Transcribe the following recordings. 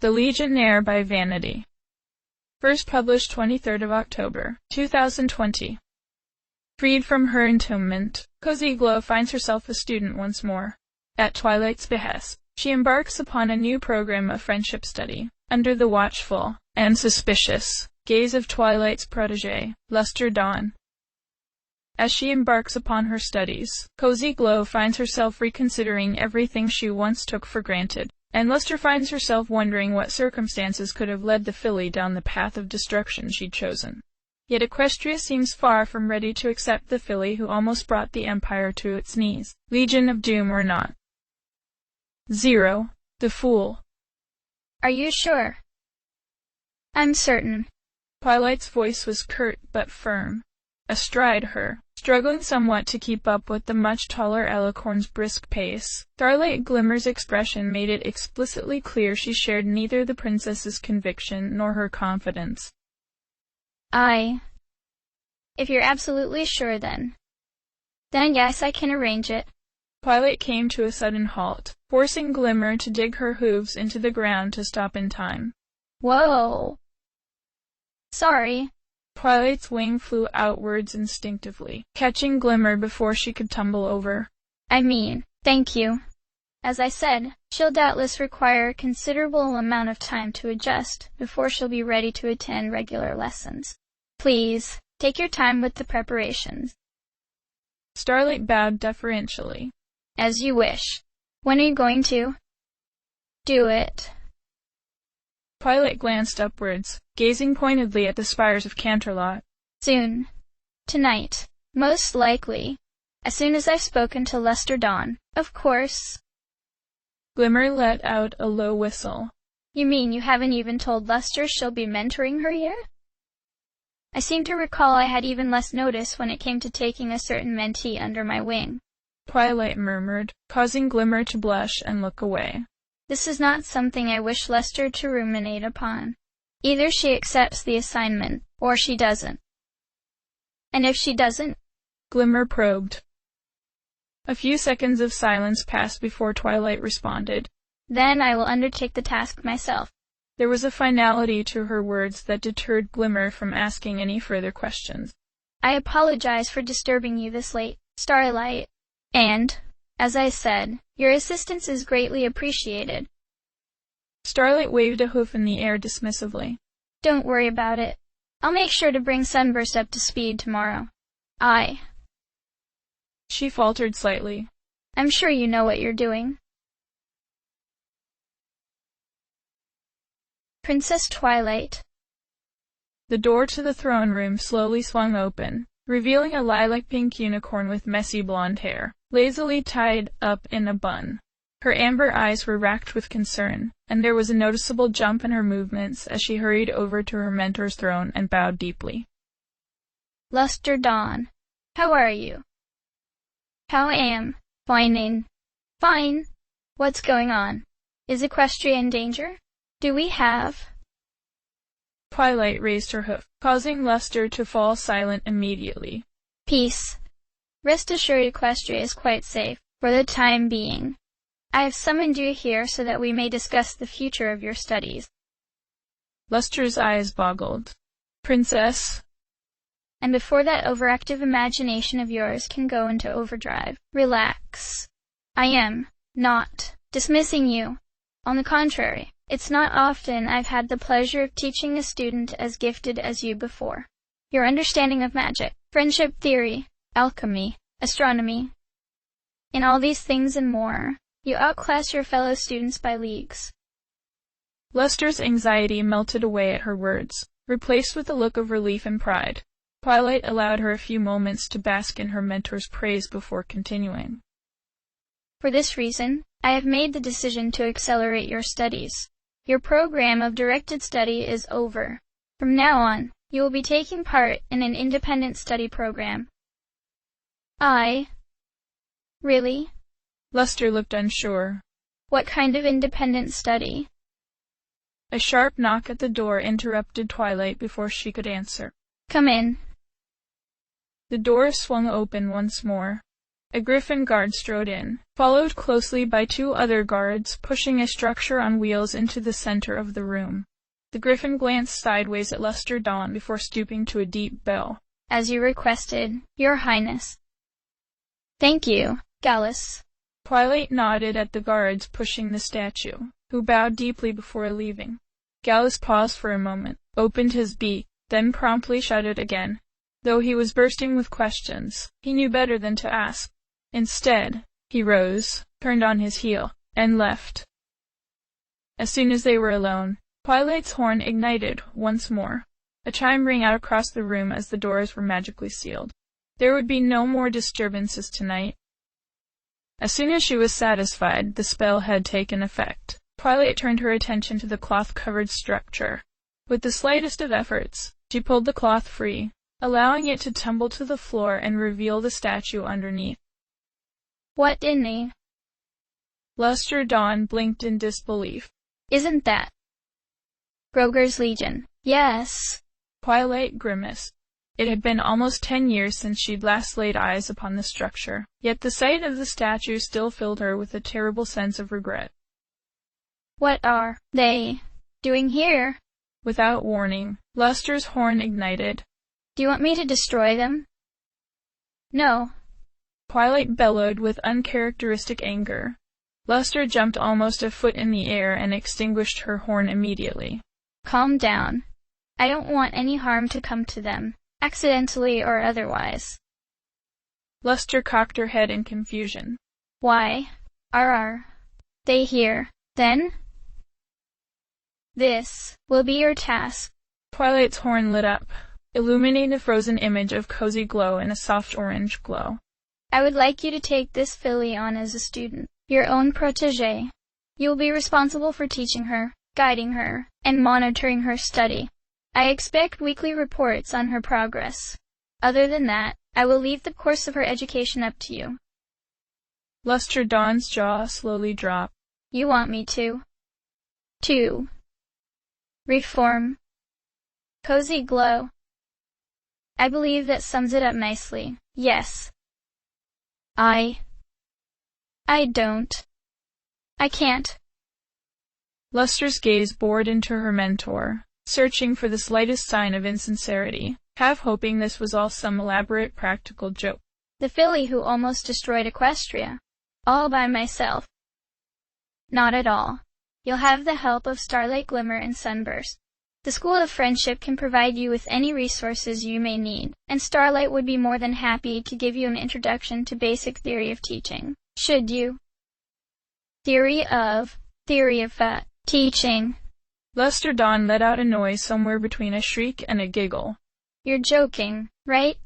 The Legionnaire by Vanity. First published 23rd of October, 2020. Freed from her entombment, Cozy Glow finds herself a student once more. At Twilight's behest, she embarks upon a new program of friendship study, under the watchful and suspicious gaze of Twilight's protégé, Luster Dawn. As she embarks upon her studies, Cozy Glow finds herself reconsidering everything she once took for granted, and Luster finds herself wondering what circumstances could have led the filly down the path of destruction she'd chosen. Yet Equestria seems far from ready to accept the filly who almost brought the Empire to its knees, Legion of Doom or not. 0. The Fool. Are you sure? I'm certain. Twilight's voice was curt but firm. Astride her, struggling somewhat to keep up with the much taller Alicorn's brisk pace, Starlight Glimmer's expression made it explicitly clear she shared neither the princess's conviction nor her confidence. If you're absolutely sure then yes, I can arrange it. Twilight came to a sudden halt, forcing Glimmer to dig her hooves into the ground to stop in time. Whoa! Sorry. Twilight's wing flew outwards instinctively, catching Glimmer before she could tumble over. Thank you. As I said, she'll doubtless require a considerable amount of time to adjust before she'll be ready to attend regular lessons. Please, take your time with the preparations. Starlight bowed deferentially. As you wish. When are you going to do it? Twilight glanced upwards, gazing pointedly at the spires of Canterlot. Soon. Tonight. Most likely. As soon as I've spoken to Luster Dawn, of course. Glimmer let out a low whistle. You mean you haven't even told Luster she'll be mentoring her yet? I seem to recall I had even less notice when it came to taking a certain mentee under my wing. Twilight murmured, causing Glimmer to blush and look away. This is not something I wish Luster to ruminate upon. Either she accepts the assignment, or she doesn't. And if she doesn't? Glimmer probed. A few seconds of silence passed before Twilight responded. Then I will undertake the task myself. There was a finality to her words that deterred Glimmer from asking any further questions. I apologize for disturbing you this late, Starlight. And, as I said, your assistance is greatly appreciated. Starlight waved a hoof in the air dismissively. Don't worry about it. I'll make sure to bring Sunburst up to speed tomorrow. She faltered slightly. I'm sure you know what you're doing. Princess Twilight. The door to the throne room slowly swung open, revealing a lilac-pink unicorn with messy blonde hair, lazily tied up in a bun. Her amber eyes were racked with concern, and there was a noticeable jump in her movements as she hurried over to her mentor's throne and bowed deeply. Luster Dawn, how are you? How am? Fine. What's going on? Is Equestria in danger? Do we have? Twilight raised her hoof, causing Luster to fall silent immediately. Peace. Rest assured Equestria is quite safe, for the time being. I have summoned you here so that we may discuss the future of your studies. Luster's eyes boggled. Princess? And before that overactive imagination of yours can go into overdrive, relax. I am not dismissing you. On the contrary, it's not often I've had the pleasure of teaching a student as gifted as you before. Your understanding of magic, friendship theory, alchemy, astronomy, in all these things and more, you outclass your fellow students by leagues. Luster's anxiety melted away at her words, replaced with a look of relief and pride. Twilight allowed her a few moments to bask in her mentor's praise before continuing. For this reason, I have made the decision to accelerate your studies. Your program of directed study is over. From now on, you will be taking part in an independent study program. Really? Luster looked unsure. What kind of independent study? A sharp knock at the door interrupted Twilight before she could answer. Come in. The door swung open once more. A griffin guard strode in, followed closely by 2 other guards, pushing a structure on wheels into the center of the room. The griffin glanced sideways at Luster Dawn before stooping to a deep bow. As you requested, Your Highness. Thank you, Gallus. Twilight nodded at the guards pushing the statue, who bowed deeply before leaving. Gallus paused for a moment, opened his beak, then promptly shut it again. Though he was bursting with questions, he knew better than to ask. Instead, he rose, turned on his heel, and left. As soon as they were alone, Twilight's horn ignited once more. A chime rang out across the room as the doors were magically sealed. There would be no more disturbances tonight. As soon as she was satisfied the spell had taken effect, Twilight turned her attention to the cloth-covered structure. With the slightest of efforts, she pulled the cloth free, allowing it to tumble to the floor and reveal the statue underneath. What in the... Luster Dawn blinked in disbelief. Isn't that Groger's Legion? Yes. Twilight grimaced. It had been almost 10 years since she'd last laid eyes upon the structure, yet the sight of the statue still filled her with a terrible sense of regret. What are they doing here? Without warning, Luster's horn ignited. Do you want me to destroy them? No. Twilight bellowed with uncharacteristic anger. Luster jumped almost a foot in the air and extinguished her horn immediately. Calm down. I don't want any harm to come to them, accidentally or otherwise. Luster cocked her head in confusion. Why are they here, then? This will be your task. Twilight's horn lit up, illuminating a frozen image of cozy glow in a soft orange glow. I would like you to take this filly on as a student, your own protégé. You will be responsible for teaching her, guiding her, and monitoring her study. I expect weekly reports on her progress. Other than that, I will leave the course of her education up to you. Luster Dawn's jaw slowly dropped. You want me to reform Cozy Glow. I believe that sums it up nicely. Yes. I can't. Luster's gaze bored into her mentor, searching for the slightest sign of insincerity, half hoping this was all some elaborate practical joke. The filly who almost destroyed Equestria. All by myself. Not at all. You'll have the help of Starlight Glimmer and Sunburst. The School of Friendship can provide you with any resources you may need, and Starlight would be more than happy to give you an introduction to basic theory of teaching, should you. Theory of teaching. Luster Dawn let out a noise somewhere between a shriek and a giggle. You're joking, right?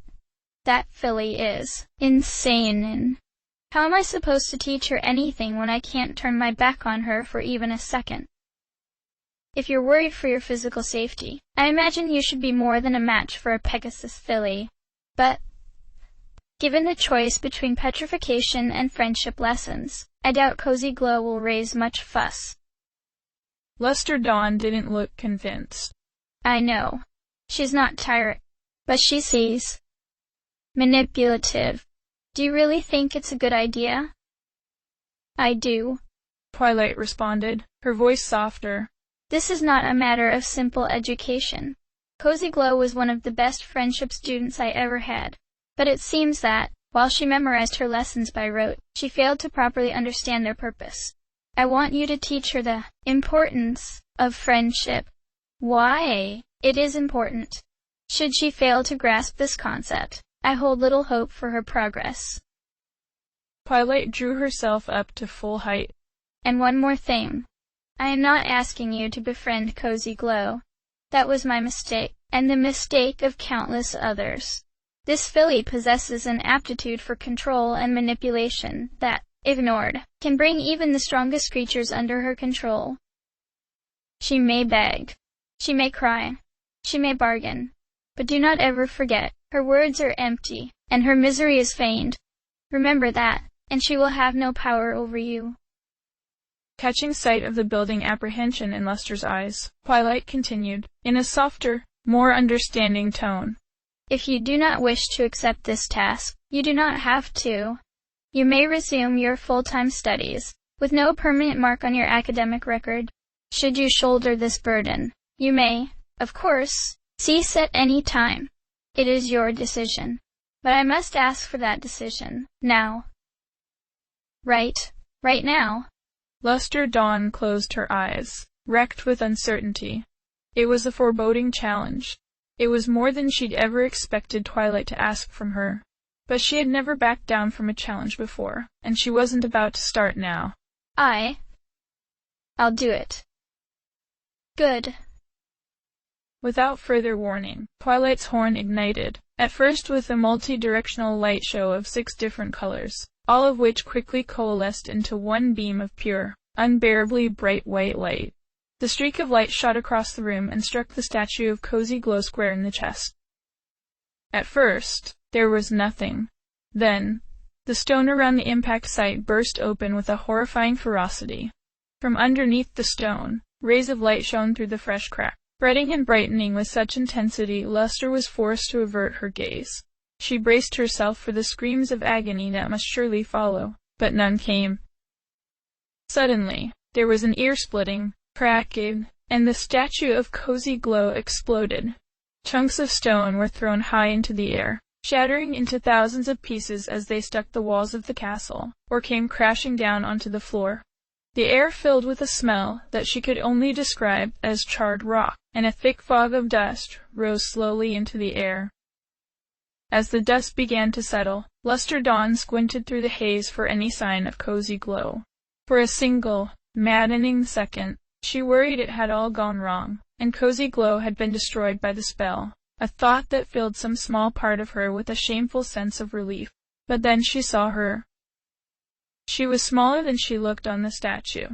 That filly is insane. How am I supposed to teach her anything when I can't turn my back on her for even a second? If you're worried for your physical safety, I imagine you should be more than a match for a Pegasus filly. But, given the choice between petrification and friendship lessons, I doubt Cozy Glow will raise much fuss. Luster Dawn didn't look convinced. I know. She's not tyrant, but she sees. Manipulative. Do you really think it's a good idea? I do. Twilight responded, her voice softer. This is not a matter of simple education. Cozy Glow was one of the best friendship students I ever had. But it seems that, while she memorized her lessons by rote, she failed to properly understand their purpose. I want you to teach her the importance of friendship. Why it is important. Should she fail to grasp this concept, I hold little hope for her progress. Twilight drew herself up to full height. And one more thing. I am not asking you to befriend Cozy Glow. That was my mistake, and the mistake of countless others. This filly possesses an aptitude for control and manipulation that, ignored, can bring even the strongest creatures under her control. She may beg. She may cry. She may bargain. But do not ever forget, her words are empty, and her misery is feigned. Remember that, and she will have no power over you. Catching sight of the building apprehension in Luster's eyes, Twilight continued, in a softer, more understanding tone. If you do not wish to accept this task, you do not have to. You may resume your full-time studies, with no permanent mark on your academic record. Should you shoulder this burden, you may, of course, cease at any time. It is your decision. But I must ask for that decision, now. Right now. Luster Dawn closed her eyes, wrecked with uncertainty. It was a foreboding challenge. It was more than she'd ever expected Twilight to ask from her. But she had never backed down from a challenge before, and she wasn't about to start now. I'll do it. Good. Without further warning, Twilight's horn ignited, at first with a multi-directional light show of 6 different colors, all of which quickly coalesced into one beam of pure, unbearably bright white light. The streak of light shot across the room and struck the statue of Cozy Glow square in the chest. At first, there was nothing. Then, the stone around the impact site burst open with a horrifying ferocity. From underneath the stone, rays of light shone through the fresh crack. Spreading and brightening with such intensity, Luster was forced to avert her gaze. She braced herself for the screams of agony that must surely follow, but none came. Suddenly, there was an ear-splitting cracking, and the statue of Cozy Glow exploded. Chunks of stone were thrown high into the air, shattering into thousands of pieces as they struck the walls of the castle, or came crashing down onto the floor. The air filled with a smell that she could only describe as charred rock, and a thick fog of dust rose slowly into the air. As the dust began to settle, Luster Dawn squinted through the haze for any sign of Cozy Glow. For a single, maddening second, she worried it had all gone wrong, and Cozy Glow had been destroyed by the spell, a thought that filled some small part of her with a shameful sense of relief. But then she saw her. She was smaller than she looked on the statue.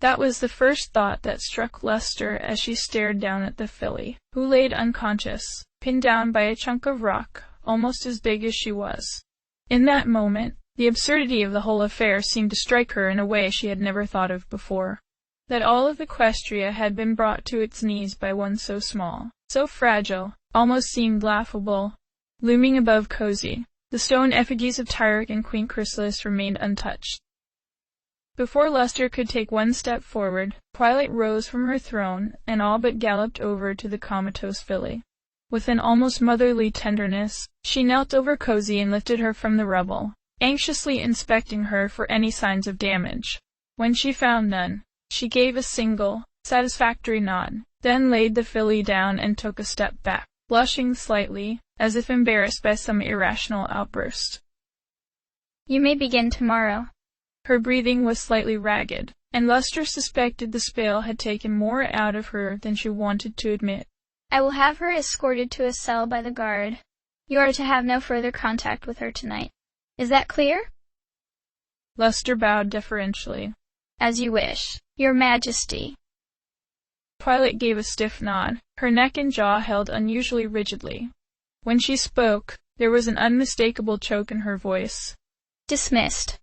That was the first thought that struck Luster as she stared down at the filly, who laid unconscious, pinned down by a chunk of rock, almost as big as she was. In that moment, the absurdity of the whole affair seemed to strike her in a way she had never thought of before. That all of Equestria had been brought to its knees by one so small, so fragile, almost seemed laughable. Looming above Cozy, the stone effigies of Tyrek and Queen Chrysalis remained untouched. Before Luster could take one step forward, Twilight rose from her throne and all but galloped over to the comatose filly. With an almost motherly tenderness, she knelt over Cozy and lifted her from the rubble, anxiously inspecting her for any signs of damage. When she found none, she gave a single, satisfactory nod, then laid the filly down and took a step back, blushing slightly, as if embarrassed by some irrational outburst. You may begin tomorrow. Her breathing was slightly ragged, and Luster suspected the spell had taken more out of her than she wanted to admit. I will have her escorted to a cell by the guard. You are to have no further contact with her tonight. Is that clear? Luster bowed deferentially. As you wish, Your Majesty. Twilight gave a stiff nod, her neck and jaw held unusually rigidly. When she spoke, there was an unmistakable choke in her voice. Dismissed.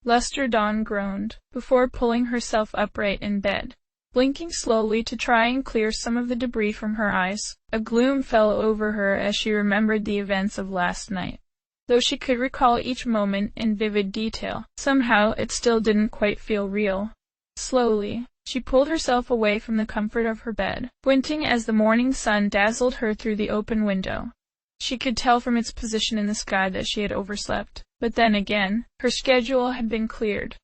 Luster Dawn groaned, before pulling herself upright in bed. Blinking slowly to try and clear some of the debris from her eyes, a gloom fell over her as she remembered the events of last night. Though she could recall each moment in vivid detail, somehow it still didn't quite feel real. Slowly, she pulled herself away from the comfort of her bed, squinting as the morning sun dazzled her through the open window. She could tell from its position in the sky that she had overslept, but then again, her schedule had been cleared.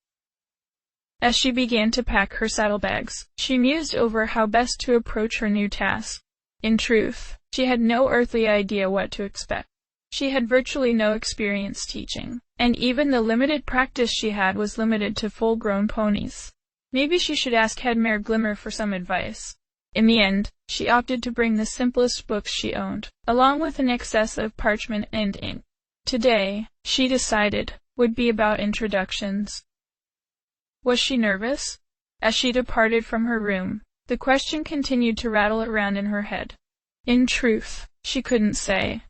As she began to pack her saddlebags, she mused over how best to approach her new task. In truth, she had no earthly idea what to expect. She had virtually no experience teaching, and even the limited practice she had was limited to full-grown ponies. Maybe she should ask Head Mare Glimmer for some advice. In the end, she opted to bring the simplest books she owned, along with an excess of parchment and ink. Today, she decided, would be about introductions. Was she nervous? As she departed from her room, the question continued to rattle around in her head. In truth, she couldn't say.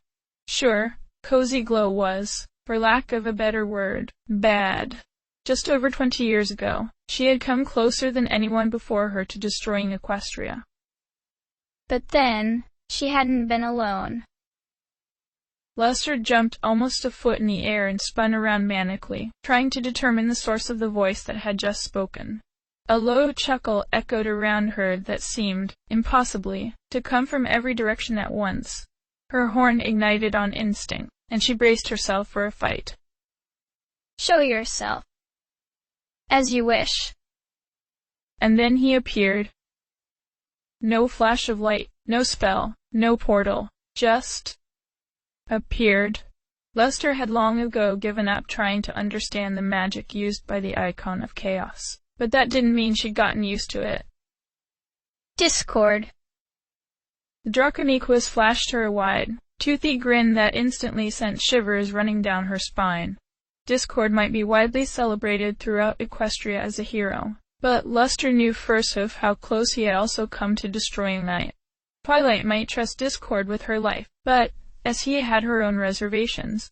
Sure, Cozy Glow was, for lack of a better word, bad. Just over 20 years ago, she had come closer than anyone before her to destroying Equestria. But then, she hadn't been alone. Lester jumped almost a foot in the air and spun around manically, trying to determine the source of the voice that had just spoken. A low chuckle echoed around her that seemed, impossibly, to come from every direction at once. Her horn ignited on instinct, and she braced herself for a fight. "Show yourself." "As you wish." And then he appeared. No flash of light, no spell, no portal, just appeared. Lester had long ago given up trying to understand the magic used by the icon of chaos, but that didn't mean she'd gotten used to it. "Discord." The Draconiquus flashed her a wide, toothy grin that instantly sent shivers running down her spine. Discord might be widely celebrated throughout Equestria as a hero, but Lester knew firsthoof how close he had also come to destroying Night. Twilight might trust Discord with her life, but, as he had her own reservations.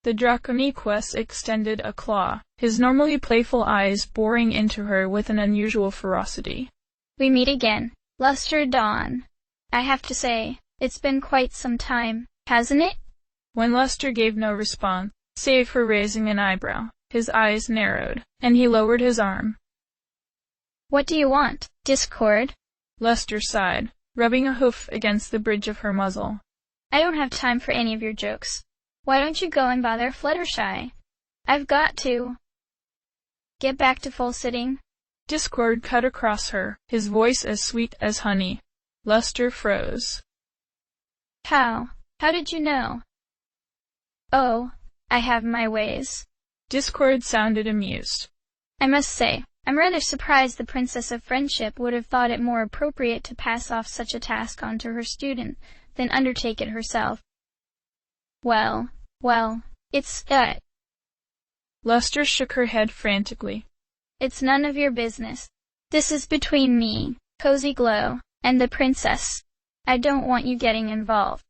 The Draconiquus extended a claw, his normally playful eyes boring into her with an unusual ferocity. "We meet again, Lester Dawn. I have to say, it's been quite some time, hasn't it?" When Lester gave no response, save for raising an eyebrow, his eyes narrowed, and he lowered his arm. "What do you want, Discord?" Lester sighed, rubbing a hoof against the bridge of her muzzle. "I don't have time for any of your jokes. Why don't you go and bother Fluttershy? I've got to get back to full sitting." Discord cut across her, his voice as sweet as honey. Lester froze. How did you know?" "Oh, I have my ways." Discord sounded amused. "I must say, I'm rather surprised the Princess of Friendship would have thought it more appropriate to pass off such a task onto her student than undertake it herself." Well, it's, Lester shook her head frantically. "It's none of your business. This is between me, Cozy Glow, and the princess. I don't want you getting involved."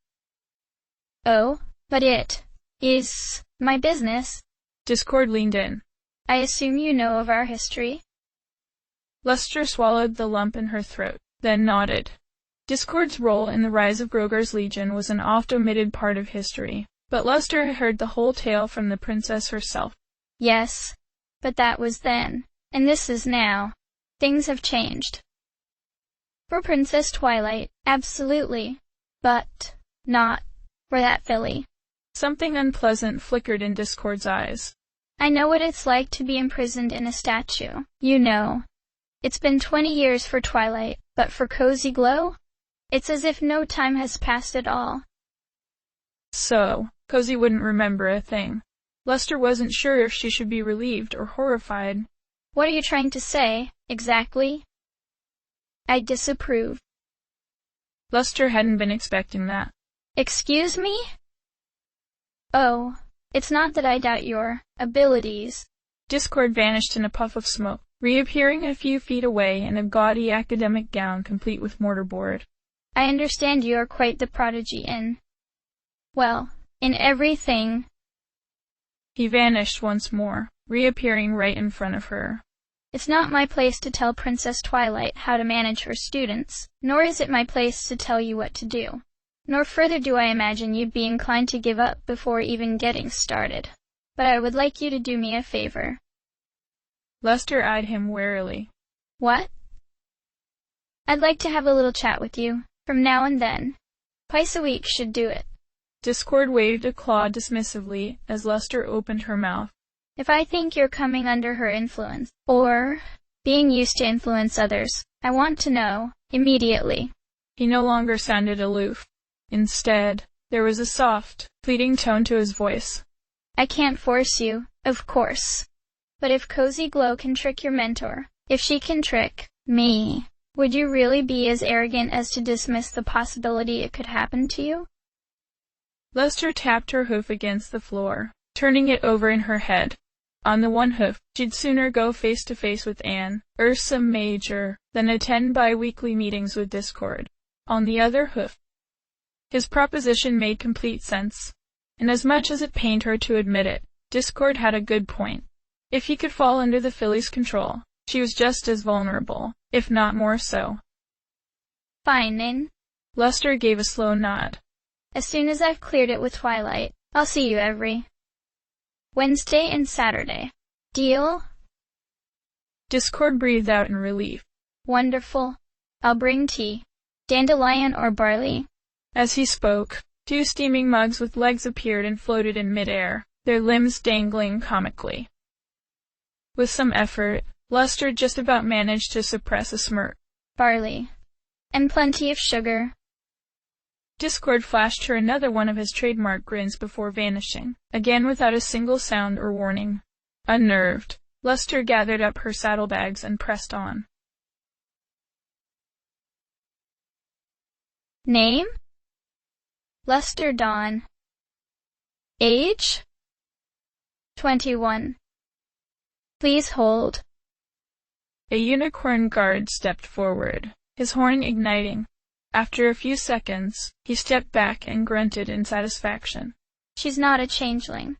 "Oh, but it is my business." Discord leaned in. "I assume you know of our history?" Lester swallowed the lump in her throat, then nodded. Discord's role in the rise of Grogar's Legion was an oft-omitted part of history, but Lester had heard the whole tale from the princess herself. "Yes, but that was then, and this is now. Things have changed. For Princess Twilight, absolutely, but not for that filly." Something unpleasant flickered in Discord's eyes. "I know what it's like to be imprisoned in a statue, you know. It's been 20 years for Twilight, but for Cozy Glow? It's as if no time has passed at all." So, Cozy wouldn't remember a thing. Lester wasn't sure if she should be relieved or horrified. "What are you trying to say, exactly?" "I disapprove." Lester hadn't been expecting that. "Excuse me?" "Oh, it's not that I doubt your abilities." Discord vanished in a puff of smoke, reappearing a few feet away in a gaudy academic gown complete with mortarboard. "I understand you are quite the prodigy in, well, in everything." He vanished once more, reappearing right in front of her. "It's not my place to tell Princess Twilight how to manage her students, nor is it my place to tell you what to do. Nor further do I imagine you'd be inclined to give up before even getting started. But I would like you to do me a favor." Lester eyed him warily. "What?" "I'd like to have a little chat with you, from now and then. Twice a week should do it." Discord waved a claw dismissively as Lester opened her mouth. "If I think you're coming under her influence, or being used to influence others, I want to know, immediately." He no longer sounded aloof. Instead, there was a soft, pleading tone to his voice. "I can't force you, of course. But if Cozy Glow can trick your mentor, if she can trick me, would you really be as arrogant as to dismiss the possibility it could happen to you?" Lester tapped her hoof against the floor, turning it over in her head. On the one hoof, she'd sooner go face-to-face with Anne, Ursa Major, than attend bi-weekly meetings with Discord. On the other hoof, his proposition made complete sense, and as much as it pained her to admit it, Discord had a good point. If he could fall under the filly's control, she was just as vulnerable, if not more so. "Fine, then." Lester gave a slow nod. As soon as I've cleared it with Twilight, I'll see you every Wednesday and Saturday. Deal? Discord breathed out in relief. Wonderful. I'll bring tea. Dandelion or barley? As he spoke, 2 steaming mugs with legs appeared and floated in midair, their limbs dangling comically. With some effort, Luster just about managed to suppress a smirk. Barley. And plenty of sugar. Discord flashed her another one of his trademark grins before vanishing, again without a single sound or warning. Unnerved, Luster gathered up her saddlebags and pressed on. Name? Luster Dawn. Age? 21. Please hold. A unicorn guard stepped forward, his horn igniting. After a few seconds, he stepped back and grunted in satisfaction. She's not a changeling.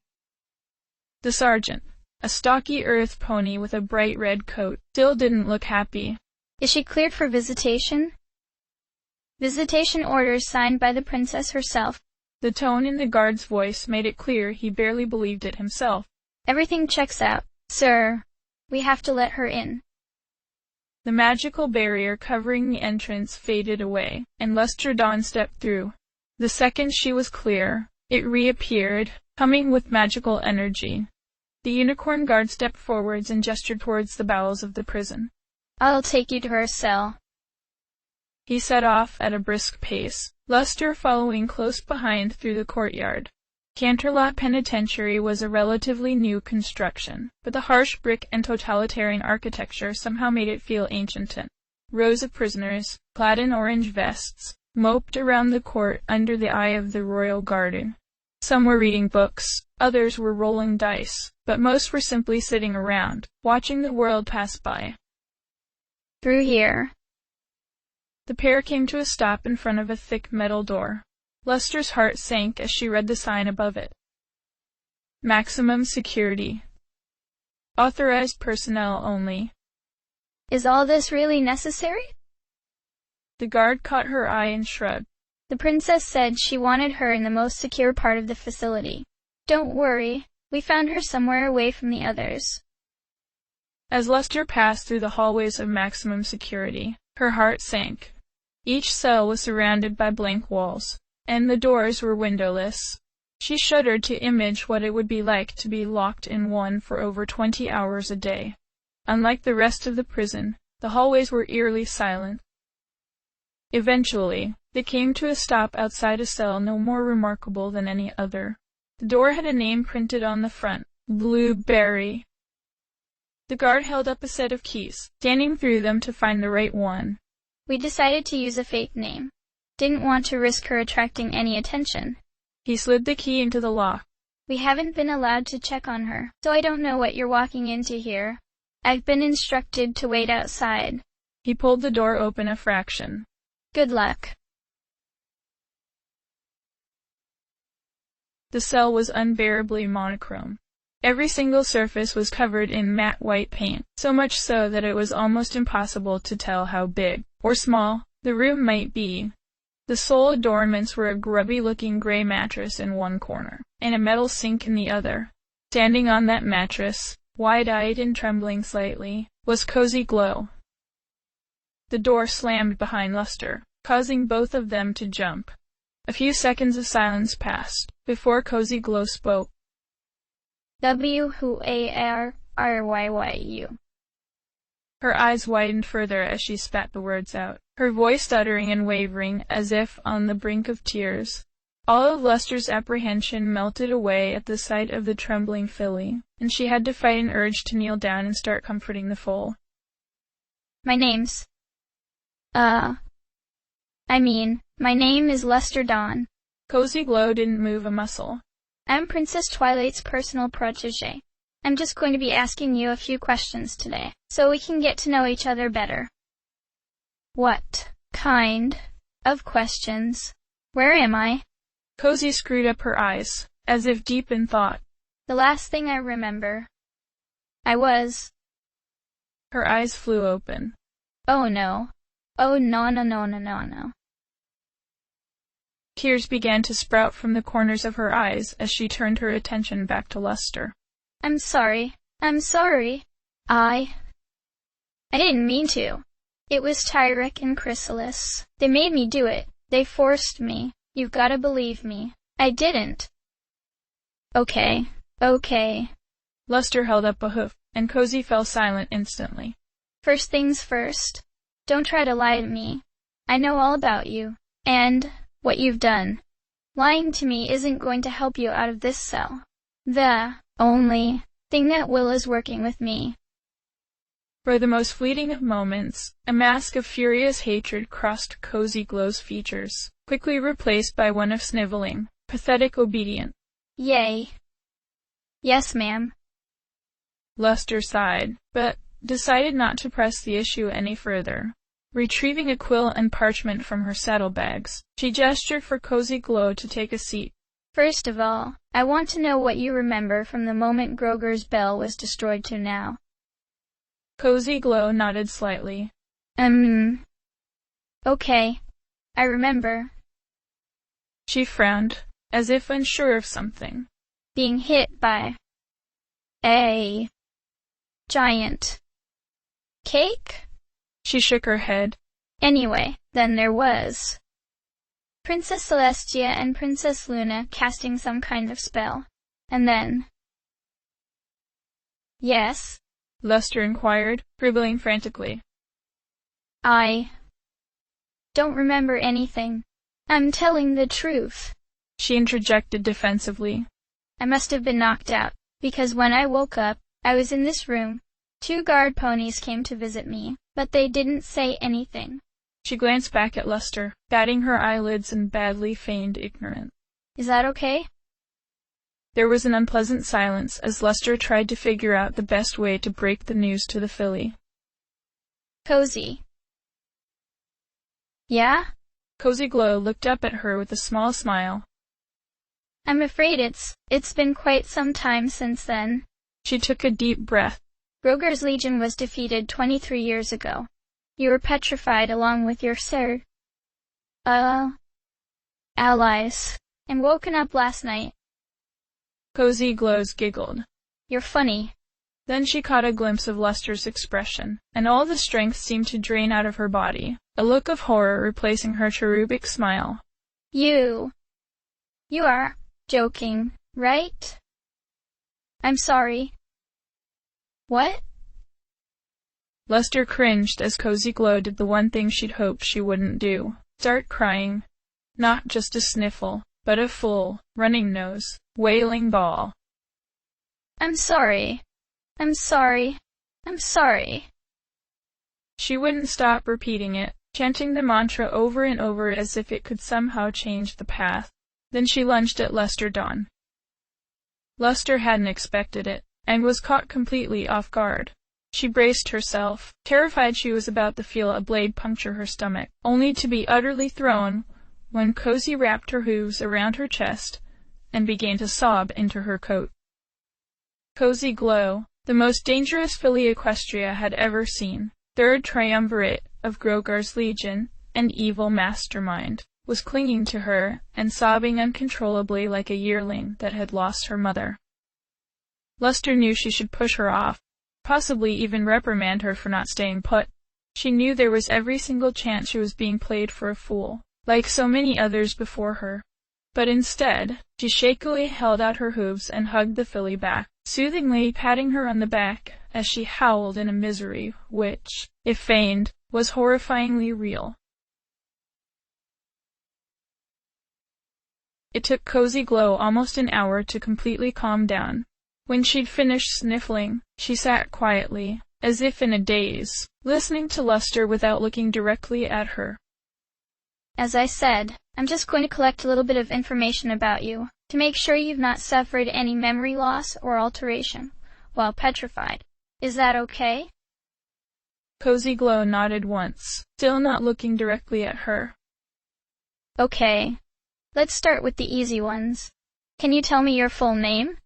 The sergeant, a stocky earth pony with a bright red coat, still didn't look happy. Is she cleared for visitation? Visitation orders signed by the princess herself. The tone in the guard's voice made it clear he barely believed it himself. Everything checks out, sir. We have to let her in. The magical barrier covering the entrance faded away, and Luster Dawn stepped through. The second she was clear, it reappeared, humming with magical energy. The unicorn guard stepped forwards and gestured towards the bowels of the prison. I'll take you to her cell. He set off at a brisk pace, Luster following close behind through the courtyard. Canterlot Penitentiary was a relatively new construction, but the harsh brick and totalitarian architecture somehow made it feel ancient. Rows of prisoners, clad in orange vests, moped around the court under the eye of the royal guard. Some were reading books, others were rolling dice, but most were simply sitting around, watching the world pass by. Through here. The pair came to a stop in front of a thick metal door. Luster's heart sank as she read the sign above it. Maximum security. Authorized personnel only. Is all this really necessary? The guard caught her eye and shrugged. The princess said she wanted her in the most secure part of the facility. Don't worry, we found her somewhere away from the others. As Luster passed through the hallways of maximum security, her heart sank. Each cell was surrounded by blank walls, and the doors were windowless. She shuddered to imagine what it would be like to be locked in one for over 20 hours a day. Unlike the rest of the prison, the hallways were eerily silent. Eventually, they came to a stop outside a cell no more remarkable than any other. The door had a name printed on the front, Blueberry. The guard held up a set of keys, scanning through them to find the right one. We decided to use a fake name. Didn't want to risk her attracting any attention. He slid the key into the lock. We haven't been allowed to check on her, so I don't know what you're walking into here. I've been instructed to wait outside. He pulled the door open a fraction. Good luck. The cell was unbearably monochrome. Every single surface was covered in matte white paint, so much so that it was almost impossible to tell how big, or small, the room might be. The sole adornments were a grubby-looking gray mattress in one corner, and a metal sink in the other. Standing on that mattress, wide-eyed and trembling slightly, was Cozy Glow. The door slammed behind Luster, causing both of them to jump. A few seconds of silence passed, before Cozy Glow spoke. W-H-A-R-R-Y-Y-U. Her eyes widened further as she spat the words out, her voice stuttering and wavering as if on the brink of tears. All of Luster's apprehension melted away at the sight of the trembling filly, and she had to fight an urge to kneel down and start comforting the foal. My name is Luster Dawn. Cozy Glow didn't move a muscle. I'm Princess Twilight's personal protégé. I'm just going to be asking you a few questions today, so we can get to know each other better. What kind of questions? Where am I? Cozy screwed up her eyes, as if deep in thought. The last thing I remember, I was... Her eyes flew open. Oh no. Oh no no no no no no. Tears began to sprout from the corners of her eyes as she turned her attention back to Luster. I'm sorry. I'm sorry. I didn't mean to. It was Tyrek and Chrysalis. They made me do it. They forced me. You've gotta believe me. I didn't. Okay. Luster held up a hoof, and Cozy fell silent instantly. First things first. Don't try to lie to me. I know all about you. And what you've done. Lying to me isn't going to help you out of this cell. The only thing that will is working with me. For the most fleeting of moments, a mask of furious hatred crossed Cozy Glow's features, quickly replaced by one of sniveling, pathetic obedience. Yay. Yes, ma'am. Luster sighed, but decided not to press the issue any further. Retrieving a quill and parchment from her saddlebags, she gestured for Cozy Glow to take a seat. First of all, I want to know what you remember from the moment Groger's bell was destroyed to now. Cozy Glow nodded slightly. Okay. I remember. She frowned, as if unsure of something. Being hit by a giant cake? She shook her head. Anyway, then there was Princess Celestia and Princess Luna casting some kind of spell. And then... Yes? Luster inquired, scribbling frantically. I don't remember anything. I'm telling the truth. She interjected defensively. I must have been knocked out, because when I woke up, I was in this room. 2 guard ponies came to visit me, but they didn't say anything. She glanced back at Luster, batting her eyelids in badly feigned ignorance. Is that okay? There was an unpleasant silence as Luster tried to figure out the best way to break the news to the filly. Cozy. Yeah? Cozy Glow looked up at her with a small smile. I'm afraid it's been quite some time since then. She took a deep breath. Groger's Legion was defeated 23 years ago. You were petrified along with your allies, and woken up last night. Cozy Glows giggled. You're funny. Then she caught a glimpse of Luster's expression, and all the strength seemed to drain out of her body, a look of horror replacing her cherubic smile. You are joking, right? I'm sorry. What? Luster cringed as Cozy Glow did the one thing she'd hoped she wouldn't do. Start crying. Not just a sniffle, but a full, running nose, wailing bawl. I'm sorry. I'm sorry. I'm sorry. She wouldn't stop repeating it, chanting the mantra over and over as if it could somehow change the path. Then she lunged at Luster Dawn. Luster hadn't expected it, and was caught completely off guard. She braced herself, terrified she was about to feel a blade puncture her stomach, only to be utterly thrown when Cozy wrapped her hooves around her chest and began to sob into her coat. Cozy Glow, the most dangerous filly Equestria had ever seen, third triumvirate of Groger's Legion, and evil mastermind, was clinging to her and sobbing uncontrollably like a yearling that had lost her mother. Luster knew she should push her off, possibly even reprimand her for not staying put. She knew there was every single chance she was being played for a fool, like so many others before her. But instead, she shakily held out her hooves and hugged the filly back, soothingly patting her on the back as she howled in a misery which, if feigned, was horrifyingly real. It took Cozy Glow almost an hour to completely calm down. When she'd finished sniffling, she sat quietly, as if in a daze, listening to Luster without looking directly at her. As I said, I'm just going to collect a little bit of information about you, to make sure you've not suffered any memory loss or alteration while petrified. Is that okay? Cozy Glow nodded once, still not looking directly at her. Okay. Let's start with the easy ones. Can you tell me your full name?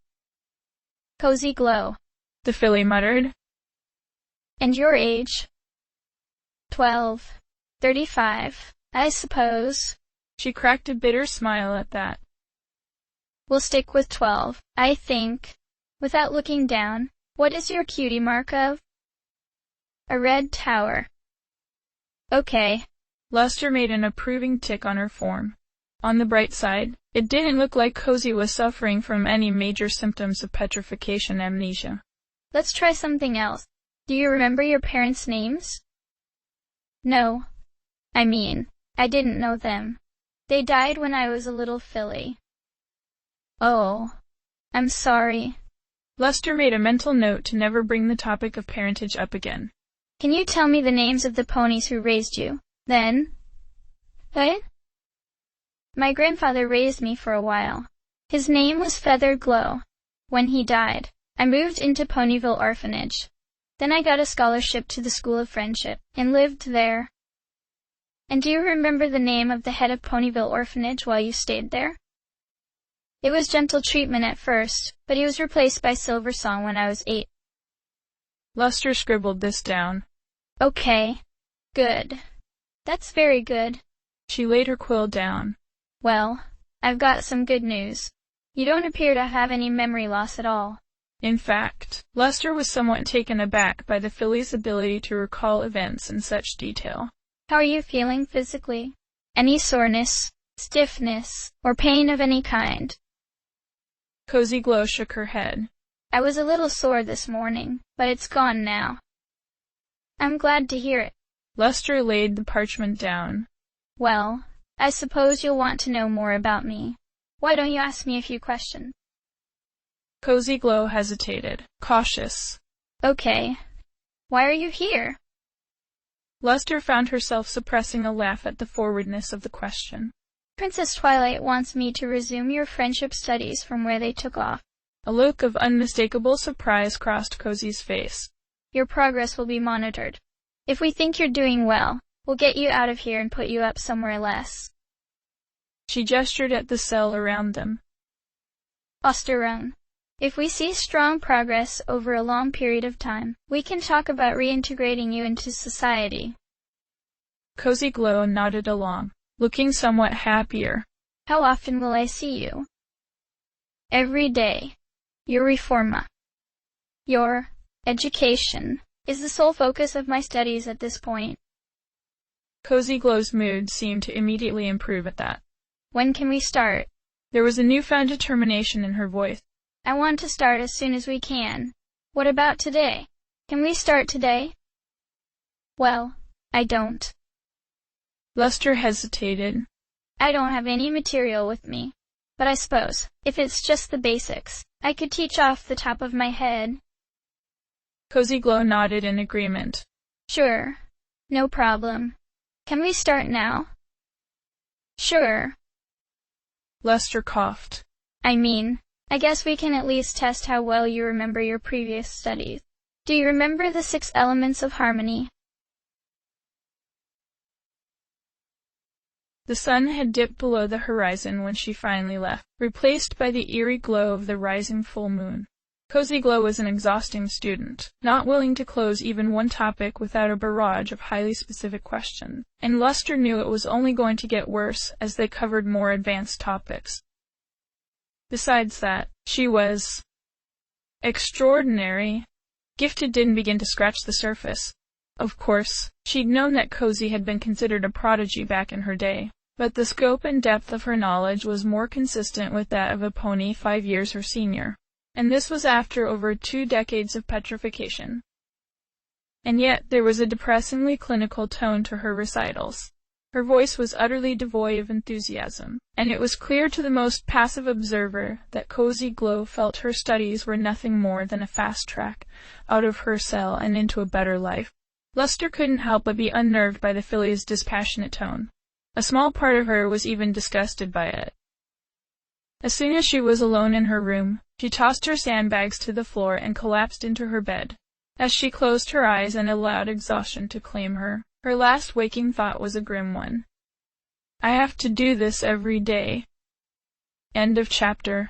Cozy Glow. The filly muttered. And your age? 12. 35, I suppose. She cracked a bitter smile at that. We'll stick with 12, I think. Without looking down, what is your cutie mark of? A red tower. Okay. Lester made an approving tick on her form. On the bright side, it didn't look like Cozy was suffering from any major symptoms of petrification amnesia. Let's try something else. Do you remember your parents' names? No. I mean, I didn't know them. They died when I was a little filly. Oh. I'm sorry. Lester made a mental note to never bring the topic of parentage up again. Can you tell me the names of the ponies who raised you, then? What? My grandfather raised me for a while. His name was Feather Glow. When he died, I moved into Ponyville Orphanage. Then I got a scholarship to the School of Friendship, and lived there. And do you remember the name of the head of Ponyville Orphanage while you stayed there? It was Gentle Treatment at first, but he was replaced by Silver Song when I was 8. Lester scribbled this down. Okay. Good. That's very good. She laid her quill down. Well, I've got some good news. You don't appear to have any memory loss at all. In fact, Lester was somewhat taken aback by the filly's ability to recall events in such detail. How are you feeling physically? Any soreness, stiffness, or pain of any kind? Cozy Glow shook her head. I was a little sore this morning, but it's gone now. I'm glad to hear it. Lester laid the parchment down. Well, I suppose you'll want to know more about me. Why don't you ask me a few questions? Cozy Glow hesitated, cautious. Okay. Why are you here? Lester found herself suppressing a laugh at the forwardness of the question. Princess Twilight wants me to resume your friendship studies from where they took off. A look of unmistakable surprise crossed Cozy's face. Your progress will be monitored. If we think you're doing well, we'll get you out of here and put you up somewhere less. She gestured at the cell around them. Osterone. If we see strong progress over a long period of time, we can talk about reintegrating you into society. Cozy Glow nodded along, looking somewhat happier. How often will I see you? Every day. Your reforma. Your education is the sole focus of my studies at this point. Cozy Glow's mood seemed to immediately improve at that. When can we start? There was a newfound determination in her voice. I want to start as soon as we can. What about today? Can we start today? Well, I don't. Lester hesitated. I don't have any material with me. But I suppose, if it's just the basics, I could teach off the top of my head. Cozy Glow nodded in agreement. Sure. No problem. Can we start now? Sure. Lester coughed. I guess we can at least test how well you remember your previous studies. Do you remember the 6 elements of harmony? The sun had dipped below the horizon when she finally left, replaced by the eerie glow of the rising full moon. Cozy Glow was an exhausting student, not willing to close even one topic without a barrage of highly specific questions, and Lester knew it was only going to get worse as they covered more advanced topics. Besides that, she was extraordinary. Gifted didn't begin to scratch the surface. Of course, she'd known that Cozy had been considered a prodigy back in her day, but the scope and depth of her knowledge was more consistent with that of a pony 5 years her senior. And this was after over 2 decades of petrification. And yet, there was a depressingly clinical tone to her recitals. Her voice was utterly devoid of enthusiasm, and it was clear to the most passive observer that Cozy Glow felt her studies were nothing more than a fast track out of her cell and into a better life. Lester couldn't help but be unnerved by the filly's dispassionate tone. A small part of her was even disgusted by it. As soon as she was alone in her room, she tossed her sandbags to the floor and collapsed into her bed. As she closed her eyes and allowed exhaustion to claim her, her last waking thought was a grim one. I have to do this every day. End of chapter.